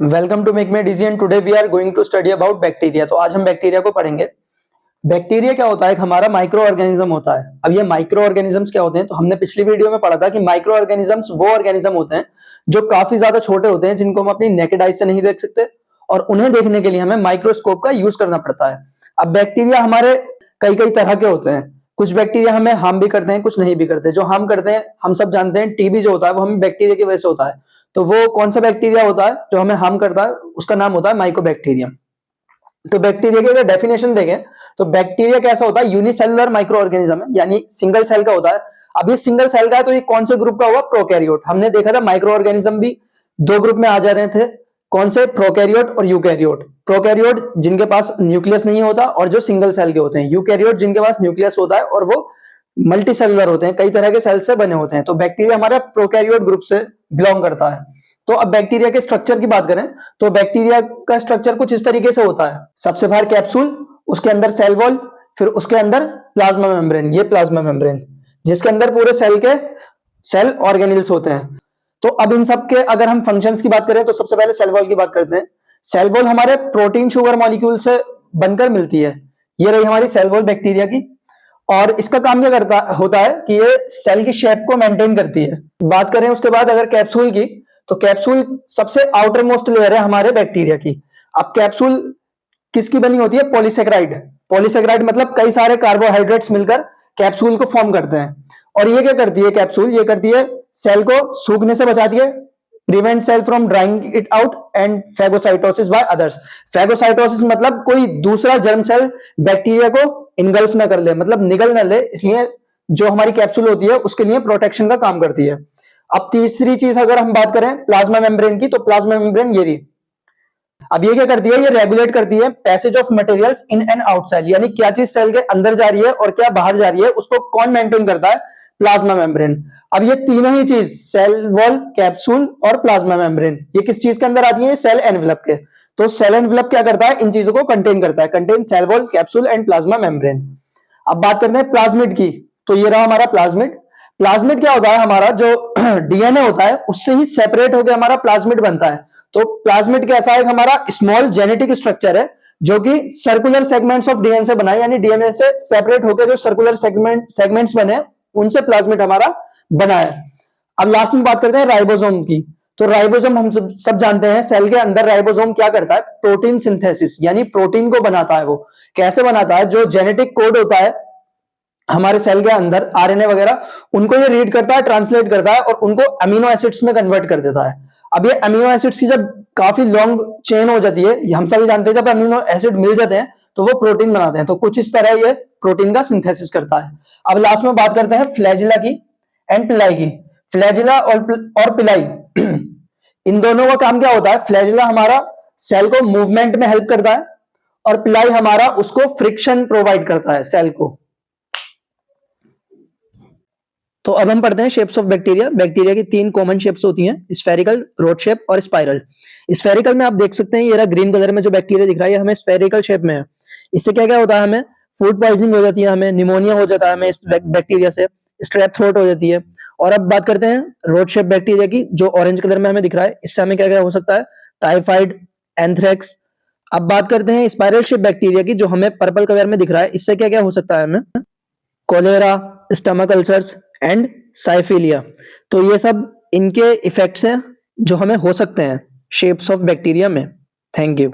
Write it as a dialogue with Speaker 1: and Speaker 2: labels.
Speaker 1: Welcome to make me digi and today we are going to study about bacteria. तो आज हम bacteria को पढ़ेंगे। बैक्टीरिया क्या होता है? एक हमारा माइक्रो ऑर्गेनिज्म होता है। अब ये माइक्रो ऑर्गेनिजम्स क्या होते हैं? तो हमने पिछली वीडियो में पढ़ा था कि माइक्रो ऑर्गेनिजम्स वो ऑर्गेनिज्म होते हैं जो काफी ज्यादा छोटे होते हैं, जिनको हम अपनी नेकेड आई से नहीं देख सकते, और उन्हें देखने के लिए हमें माइक्रोस्कोप का यूज करना पड़ता है। अब बैक्टीरिया हमारे कई कई तरह के होते हैं। कुछ बैक्टीरिया हमें हार्म भी करते हैं, कुछ नहीं भी करते। जो हार्म करते हैं हम सब जानते हैं, टीबी जो होता है वो हमें बैक्टीरिया की वजह से होता है। तो वो कौन सा बैक्टीरिया होता है जो हमें हार्म करता है? उसका नाम होता है माइकोबैक्टीरियम। तो बैक्टीरिया की अगर डेफिनेशन देखें तो बैक्टीरिया कैसा होता है? यूनिसेलुलर माइक्रो ऑर्गेनिज्म है, यानी सिंगल सेल का होता है। अब ये सिंगल सेल का है तो ये कौन से ग्रुप का हुआ? प्रोकैरियोट। हमने देखा था माइक्रो ऑर्गेनिज्म भी दो ग्रुप में आ जा रहे थे। कौन से? प्रोकैरियोट और यूकैरियोट। प्रोकैरियोट जिनके पास न्यूक्लियस नहीं होता और जो सिंगल सेल के होते हैं। यूकैरियोट जिनके पास न्यूक्लियस होता है और वो मल्टी सेलुलर होते हैं, कई तरह के सेल से बने होते हैं। तो बैक्टीरिया हमारा प्रोकैरियोट ग्रुप से बिलोंग करता है। तो अब बैक्टीरिया के स्ट्रक्चर की बात करें तो बैक्टीरिया का स्ट्रक्चर कुछ इस तरीके से होता है। सबसे बाहर कैप्सूल, उसके अंदर सेल वॉल, फिर उसके अंदर प्लाज्मा मेम्ब्रेन। ये प्लाज्मा मेम्ब्रेन जिसके अंदर पूरे सेल के सेल ऑर्गेनिल्स होते हैं। तो अब इन सब के अगर हम फंक्शंस की बात करें तो सबसे पहले सेल वॉल की बात करते हैं। सेल वॉल हमारे प्रोटीन शुगर मॉलिक्यूल से बनकर मिलती है। ये रही हमारी सेल वॉल बैक्टीरिया की। और इसका काम क्या करता होता है कि ये सेल की शेप को मेंटेन करती है। बात करें उसके बाद अगर कैप्सूल की, तो कैप्सूल सबसे आउटर मोस्ट लेयर है हमारे बैक्टीरिया की। अब कैप्सूल किसकी बनी होती है? पॉलीसेकेराइड। पॉलीसेकेराइड मतलब कई सारे कार्बोहाइड्रेट्स मिलकर कैप्सूल को फॉर्म करते हैं। और ये क्या करती है कैप्सूल? ये करती है सेल को सूखने से बचाती है, prevent cell from drying it out, and phagocytosis by others. Phagocytosis मतलब कोई दूसरा जर्म सेल बैक्टीरिया को इनगल्फ ना कर ले, मतलब निगल ना ले, इसलिए जो हमारी कैप्सूल होती है उसके लिए प्रोटेक्शन का काम करती है। अब तीसरी चीज अगर हम बात करें प्लाज्मा मेम्ब्रेन की, तो प्लाज्मा मेम्ब्रेन ये रही। अब ये क्या करती है? ये रेगुलेट करती है passage of materials in and outside, यानी क्या चीज सेल के अंदर जा रही है और क्या बाहर जा रही है, उसको कौन मेंटेन करता है? Plasma membrane. अब ये तीनों ही चीज, सेल वॉल, कैप्सूल और प्लाज्मा मेम्ब्रेन, ये किस चीज के अंदर आती है? सेल एनवेलप के। तो सेल एनवेलप क्या करता है? इन चीजों को कंटेन करता है। Contain cell wall, capsule and plasma membrane. अब बात करते हैं प्लाज्मिड की, तो ये रहा हमारा प्लाज्मिड। प्लाज्मिड क्या होता है? हमारा जो डीएनए होता है उससे ही सेपरेट होकर हमारा प्लाज्मिड बनता है। तो प्लाज्मिड कैसा है? हमारा स्मॉल जेनेटिक स्ट्रक्चर है जो कि सर्कुलर सेगमेंट्स ऑफ डीएनए से बना है, यानी डीएनए से सेपरेट होकर जो सर्कुलर सेगमेंट्स बने उनसे प्लाज्मिड हमारा बना है। अब लास्ट में बात करते हैं राइबोसोम की। तो राइबोसोम हम सब जानते हैं, सेल के अंदर राइबोसोम क्या करता है? प्रोटीन सिंथेसिस, यानी प्रोटीन को बनाता है। वो कैसे बनाता है? जो जेनेटिक कोड होता है हमारे सेल के अंदर, आरएनए वगैरह, उनको ये रीड करता है, ट्रांसलेट करता है और उनको अमीनो एसिड्स में कन्वर्ट कर देता है। अब ये अमीनो एसिड्स की जब काफी लॉन्ग चेन हो जाती है, हम सभी जानते हैं जब अमीनो एसिड मिल जाते हैं तो वो प्रोटीन बनाते हैं। तो कुछ इस तरह ये प्रोटीन का सिंथेसिस करता है। अब लास्ट में बात करते हैं फ्लैजिला की एंड पिलाई की। फ्लैजिला और पिलाई इन दोनों का काम क्या होता है? फ्लैजिला हमारा सेल को मूवमेंट में हेल्प करता है और पिलाई हमारा उसको फ्रिक्शन प्रोवाइड करता है सेल को। तो अब हम पढ़ते हैं शेप्स ऑफ बैक्टीरिया। बैक्टीरिया की तीन कॉमन शेप्स होती हैं, स्फेरिकल, रोड शेप और स्पाइरल। स्फेरिकल में आप देख सकते हैं ये रहा ग्रीन कलर में जो बैक्टीरिया दिख रहा है, ये हमें स्फेरिकल शेप में है। इससे क्या क्या होता है? हमें फूड पॉइजनिंग हो जाती है, हमें निमोनिया हो जाता है, हमें इस बैक्टीरिया से स्ट्रेप थ्रोट हो जाती है। और अब बात करते हैं रोड शेप बैक्टीरिया की, जो ऑरेंज कलर में हमें दिख रहा है। इससे हमें क्या क्या हो सकता है? Typhoid, anthrax. अब बात करते हैं स्पाइरल शेप बैक्टीरिया की, जो हमें पर्पल कलर में दिख रहा है। इससे क्या क्या हो सकता है? हमें कोलेरा, स्टमक अल्सर्स एंड साइफिलिया। तो ये सब इनके इफेक्ट्स हैं जो हमें हो सकते हैं शेप्स ऑफ बैक्टीरिया में। Thank you.